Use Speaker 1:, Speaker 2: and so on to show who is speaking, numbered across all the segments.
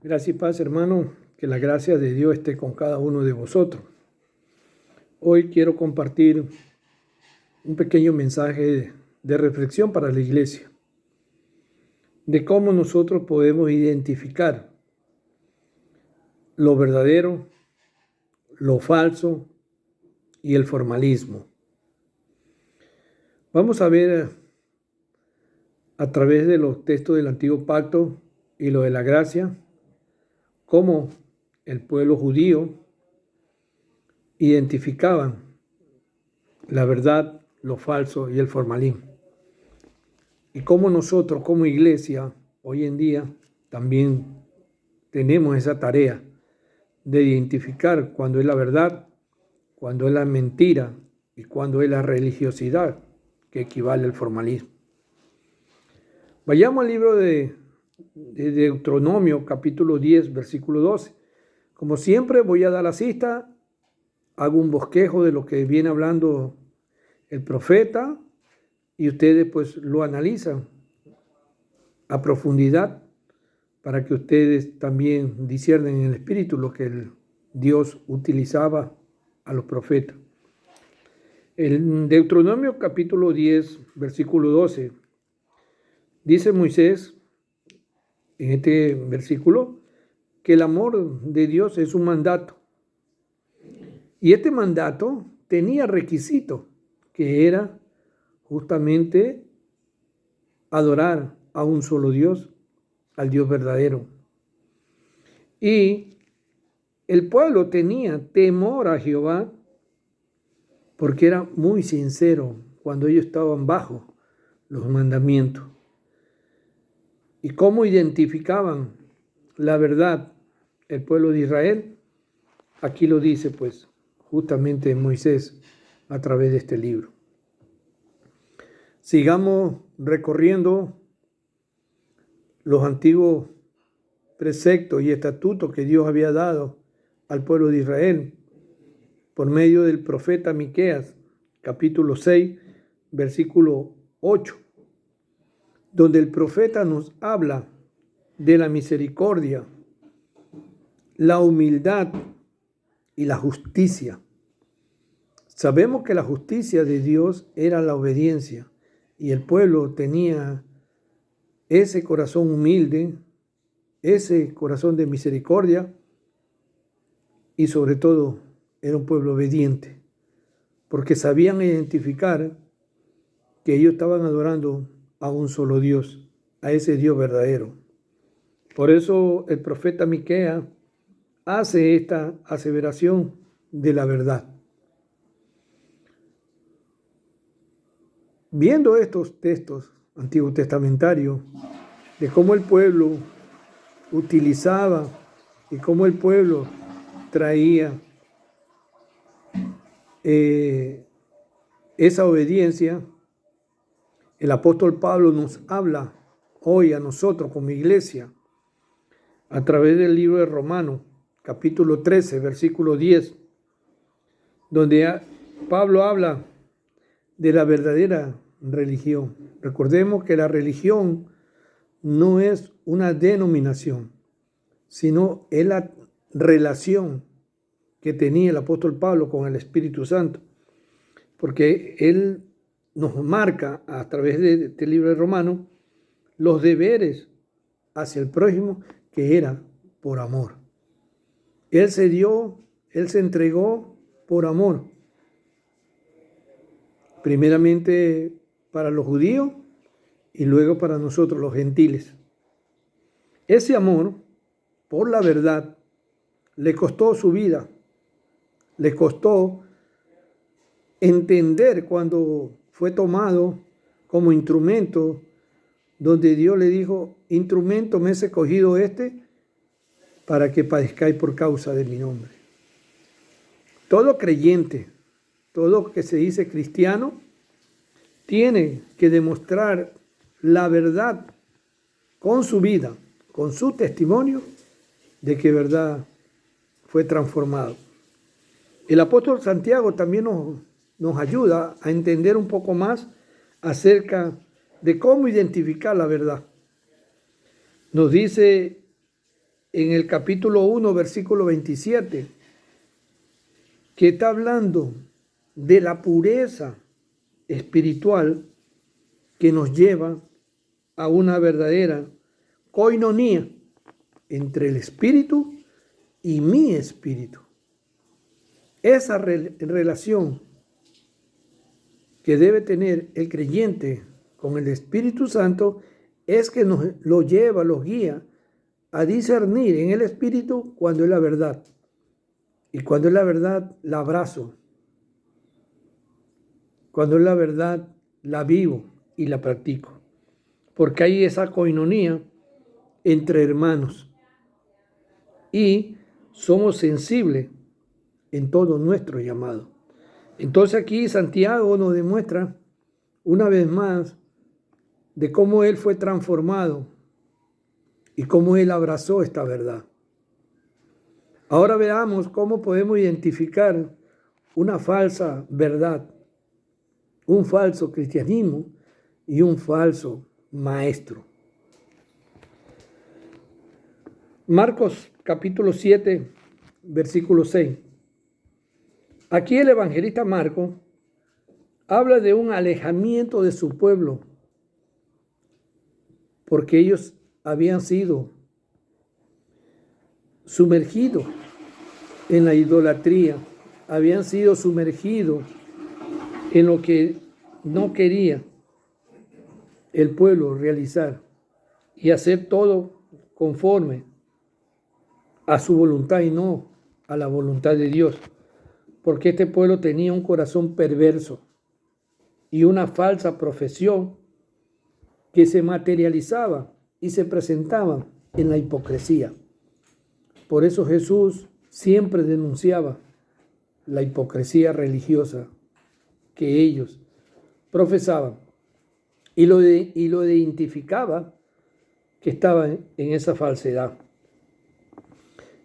Speaker 1: Gracias y paz, hermano, que la gracia de Dios esté con cada uno de vosotros. Hoy quiero compartir un pequeño mensaje de reflexión para la iglesia, de cómo nosotros podemos identificar lo verdadero, lo falso y el formalismo. Vamos a ver a través de los textos del Antiguo Pacto y lo de la gracia, cómo el pueblo judío identificaban la verdad, lo falso y el formalismo. Y cómo nosotros como iglesia hoy en día también tenemos esa tarea de identificar cuándo es la verdad, cuándo es la mentira y cuándo es la religiosidad que equivale al formalismo. Vayamos al libro de Deuteronomio, capítulo 10, versículo 12. Como siempre voy a dar la cita, hago un bosquejo de lo que viene hablando el profeta y ustedes pues lo analizan a profundidad para que ustedes también disciernen en el espíritu lo que Dios utilizaba a los profetas. En Deuteronomio capítulo 10, versículo 12, dice Moisés en este versículo que el amor de Dios es un mandato. Y este mandato tenía requisito, que era justamente adorar a un solo Dios, al Dios verdadero. Y el pueblo tenía temor a Jehová porque era muy sincero cuando ellos estaban bajo los mandamientos. ¿Y cómo identificaban la verdad el pueblo de Israel? Aquí lo dice pues justamente Moisés a través de este libro. Sigamos recorriendo los antiguos preceptos y estatutos que Dios había dado al pueblo de Israel por medio del profeta Miqueas, capítulo 6, versículo 8, donde el profeta nos habla de la misericordia, la humildad y la justicia. Sabemos que la justicia de Dios era la obediencia y el pueblo tenía ese corazón humilde, ese corazón de misericordia y sobre todo era un pueblo obediente porque sabían identificar que ellos estaban adorando a un solo Dios, a ese Dios verdadero. Por eso el profeta Miqueas hace esta aseveración de la verdad. Viendo estos textos antiguos testamentarios de cómo el pueblo utilizaba y cómo el pueblo traía esa obediencia, el apóstol Pablo nos habla hoy a nosotros como iglesia a través del libro de Romanos, capítulo 13, versículo 10, donde Pablo habla de la verdadera religión. Recordemos que la religión no es una denominación, sino es la relación que tenía el apóstol Pablo con el Espíritu Santo, porque él nos marca a través de este libro de Romanos los deberes hacia el prójimo que era por amor. Él se dio, él se entregó por amor. Primeramente para los judíos y luego para nosotros los gentiles. Ese amor por la verdad le costó su vida, le costó entender cuando fue tomado como instrumento, donde Dios le dijo, instrumento me he escogido para que padezcáis por causa de mi nombre. Todo creyente, todo que se dice cristiano, tiene que demostrar la verdad con su vida, con su testimonio de que verdad fue transformado. El apóstol Santiago también nos ayuda a entender un poco más acerca de cómo identificar la verdad. Nos dice en el capítulo 1, versículo 27, que está hablando de la pureza espiritual que nos lleva a una verdadera coinonía entre el espíritu y mi espíritu. Esa relación que debe tener el creyente con el Espíritu Santo es que nos lo lleva, los guía a discernir en el espíritu cuando es la verdad. Y cuando es la verdad, la abrazo. Cuando es la verdad, la vivo y la practico. Porque hay esa coinonía entre hermanos. Y somos sensibles en todo nuestro llamado. Entonces aquí Santiago nos demuestra una vez más de cómo él fue transformado y cómo él abrazó esta verdad. Ahora veamos cómo podemos identificar una falsa verdad, un falso cristianismo y un falso maestro. Marcos capítulo 7, versículo 6. Aquí el evangelista Marcos habla de un alejamiento de su pueblo, porque ellos habían sido sumergidos en la idolatría, habían sido sumergidos en lo que no quería el pueblo realizar y hacer todo conforme a su voluntad y no a la voluntad de Dios, porque este pueblo tenía un corazón perverso y una falsa profesión que se materializaba y se presentaba en la hipocresía. Por eso Jesús siempre denunciaba la hipocresía religiosa que ellos profesaban y lo identificaba que estaba en esa falsedad.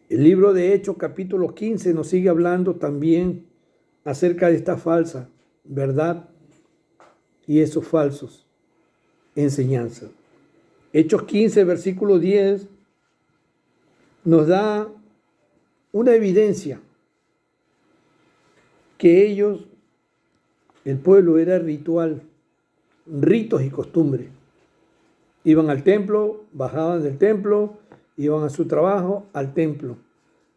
Speaker 1: El libro de Hechos capítulo 15 nos sigue hablando también acerca de esta falsa verdad y esos falsos enseñanzas. Hechos 15, versículo 10 nos da una evidencia que ellos, el pueblo, era ritual, ritos y costumbres. Iban al templo, bajaban del templo, iban a su trabajo, al templo,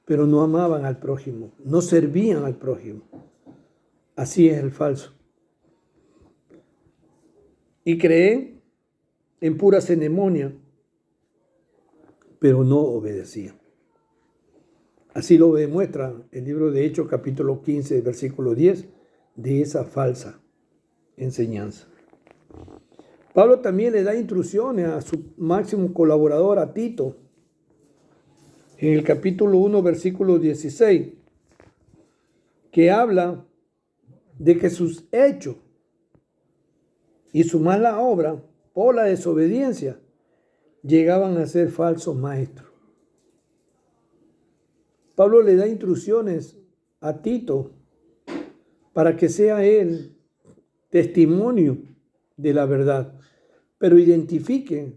Speaker 1: pero no amaban al prójimo, no servían al prójimo. Así es el falso. Y creen en pura ceremonia, pero no obedecían. Así lo demuestra el libro de Hechos capítulo 15, versículo 10, de esa falsa enseñanza. Pablo también le da instrucciones a su máximo colaborador, a Tito, en el capítulo 1, versículo 16, que habla de que sus hechos y su mala obra por la desobediencia llegaban a ser falsos maestros. Pablo le da instrucciones a Tito para que sea él testimonio de la verdad, pero identifique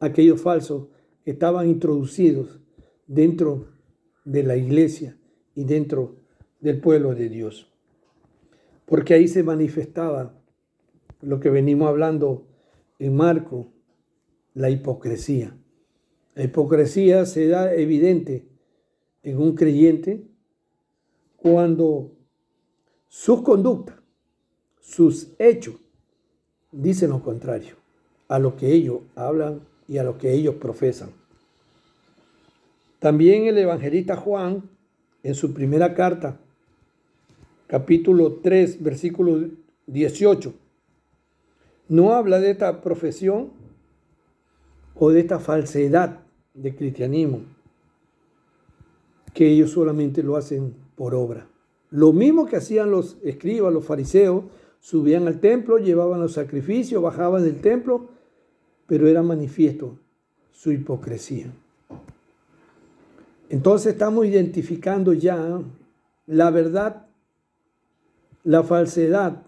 Speaker 1: aquellos falsos que estaban introducidos dentro de la iglesia y dentro del pueblo de Dios. Porque ahí se manifestaba lo que venimos hablando en Marcos, la hipocresía. La hipocresía se da evidente en un creyente cuando sus conductas, sus hechos, dicen lo contrario a lo que ellos hablan y a lo que ellos profesan. También el evangelista Juan, en su primera carta, capítulo 3, versículo 18, no habla de esta profesión o de esta falsedad de cristianismo, que ellos solamente lo hacen por obra. Lo mismo que hacían los escribas, los fariseos, subían al templo, llevaban los sacrificios, bajaban del templo, pero era manifiesto su hipocresía. Entonces estamos identificando ya la verdad, la falsedad,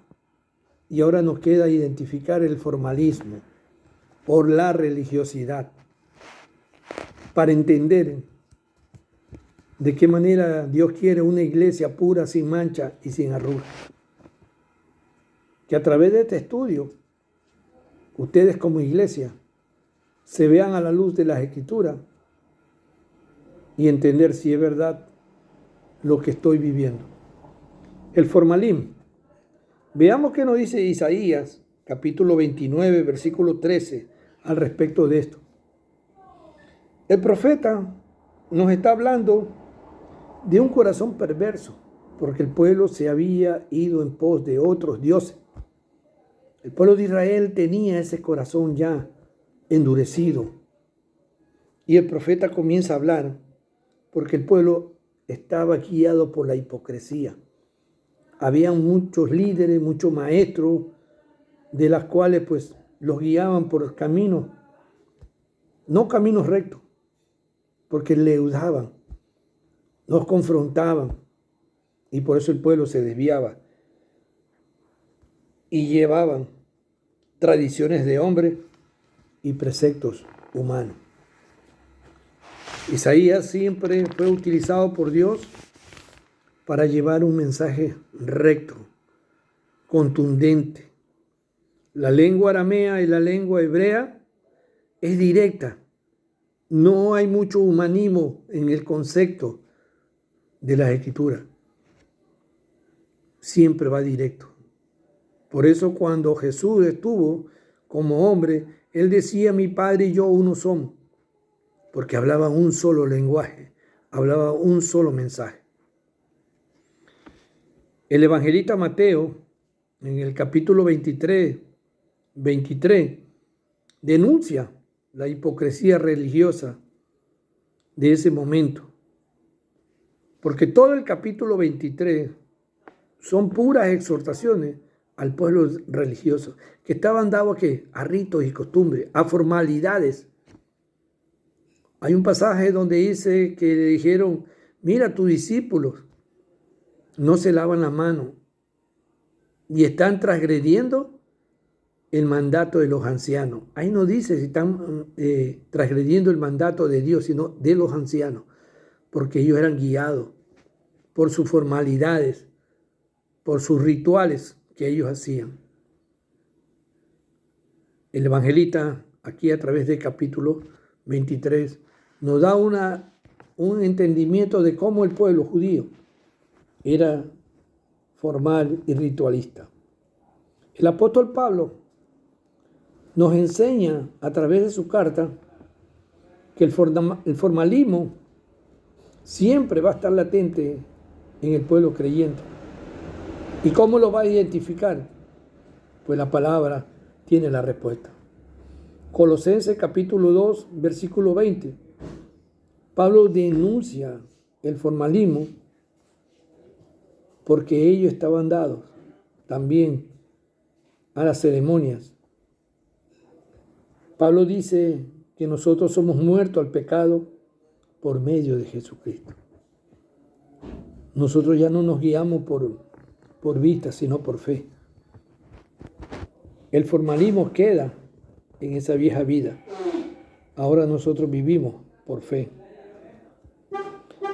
Speaker 1: y ahora nos queda identificar el formalismo por la religiosidad. para entender de qué manera Dios quiere una iglesia pura, sin mancha y sin arruga. Que a través de este estudio, ustedes como iglesia se vean a la luz de las Escrituras y entender si es verdad lo que estoy viviendo. El formalismo. Veamos qué nos dice Isaías, capítulo 29, versículo 13, al respecto de esto. El profeta nos está hablando de un corazón perverso, porque el pueblo se había ido en pos de otros dioses. El pueblo de Israel tenía ese corazón ya endurecido. Y el profeta comienza a hablar porque el pueblo estaba guiado por la hipocresía. Había muchos líderes, muchos maestros, de las cuales pues los guiaban por caminos, no caminos rectos, porque le ayudaban, nos confrontaban, y por eso el pueblo se desviaba. Y llevaban tradiciones de hombre y preceptos humanos. Isaías siempre fue utilizado por Dios para llevar un mensaje recto, contundente. La lengua aramea y la lengua hebrea es directa. No hay mucho humanismo en el concepto de las Escrituras. Siempre va directo. Por eso cuando Jesús estuvo como hombre, Él decía, mi Padre y yo uno somos, porque hablaba un solo lenguaje, hablaba un solo mensaje. El evangelista Mateo, en el capítulo 23, denuncia la hipocresía religiosa de ese momento, porque todo el capítulo 23 son puras exhortaciones al pueblo religioso, que estaban dados a ritos y costumbres, a formalidades. Hay un pasaje donde dice que le dijeron, mira, tus discípulos no se lavan la mano y están transgrediendo el mandato de los ancianos. Ahí no dice si están transgrediendo el mandato de Dios, sino de los ancianos, porque ellos eran guiados por sus formalidades, por sus rituales que ellos hacían. El evangelista, aquí a través del capítulo 23, nos da un entendimiento de cómo el pueblo judío era formal y ritualista. El apóstol Pablo nos enseña a través de su carta que el formalismo siempre va a estar latente en el pueblo creyente. ¿Y cómo lo va a identificar? Pues la palabra tiene la respuesta. Colosenses capítulo 2, versículo 20. Pablo denuncia el formalismo porque ellos estaban dados también a las ceremonias. Pablo dice que nosotros somos muertos al pecado por medio de Jesucristo. Nosotros ya no nos guiamos por vista, sino por fe. El formalismo queda en esa vieja vida. Ahora nosotros vivimos por fe.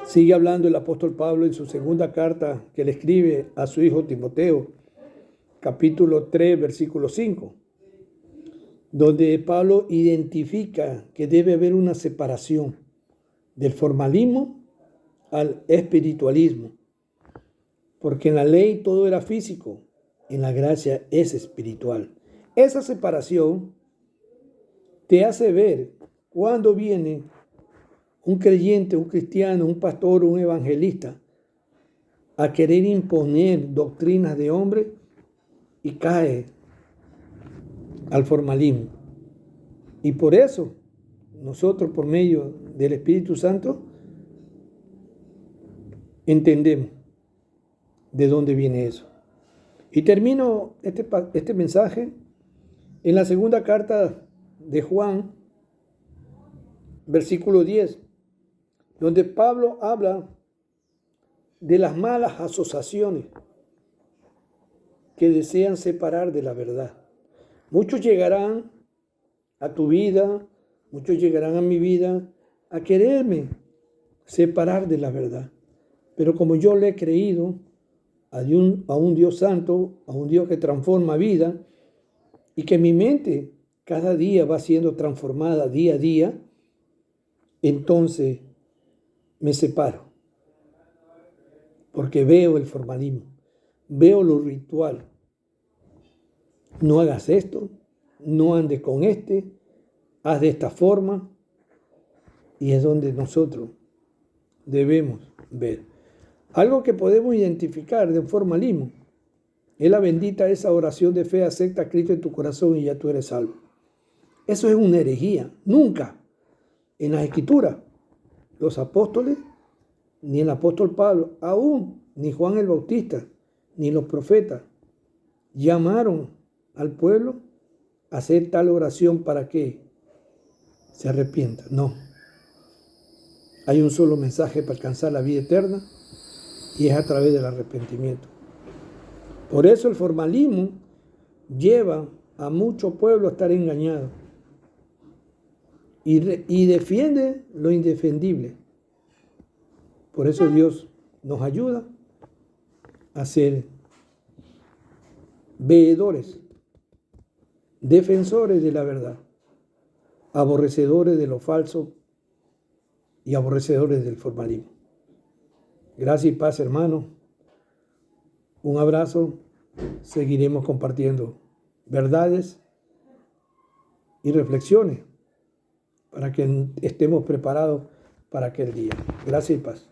Speaker 1: Sigue hablando el apóstol Pablo en su segunda carta que le escribe a su hijo Timoteo, capítulo 3, versículo 5, donde Pablo identifica que debe haber una separación del formalismo al espiritualismo, porque en la ley todo era físico, en la gracia es espiritual. Esa separación te hace ver cuando viene un creyente, un cristiano, un pastor, un evangelista a querer imponer doctrinas de hombre y cae al formalismo. Y por eso nosotros, por medio del Espíritu Santo, entendemos de dónde viene eso. Y termino este mensaje en la segunda carta de Juan, versículo 10, donde Pablo habla de las malas asociaciones que desean separar de la verdad. Muchos llegarán a tu vida, muchos llegarán a mi vida a quererme separar de la verdad. Pero como yo le he creído a un Dios santo, a un Dios que transforma vida, y que mi mente cada día va siendo transformada día a día, entonces me separo. Porque veo el formalismo, veo lo ritual. No hagas esto, no andes con este, haz de esta forma. Y es donde nosotros debemos ver. Algo que podemos identificar de formalismo es la bendita esa oración de fe: acepta a Cristo en tu corazón y ya tú eres salvo. Eso es una herejía. Nunca en las Escrituras los apóstoles, ni el apóstol Pablo, aún ni Juan el Bautista, ni los profetas llamaron al pueblo a hacer tal oración para que se arrepienta. No. Hay un solo mensaje para alcanzar la vida eterna y es a través del arrepentimiento. Por eso el formalismo lleva a mucho pueblo a estar engañado y defiende lo indefendible. Por eso Dios nos ayuda a ser veedores, defensores de la verdad, aborrecedores de lo falso y aborrecedores del formalismo. Gracias y paz, hermano. Un abrazo. Seguiremos compartiendo verdades y reflexiones para que estemos preparados para aquel día. Gracias y paz.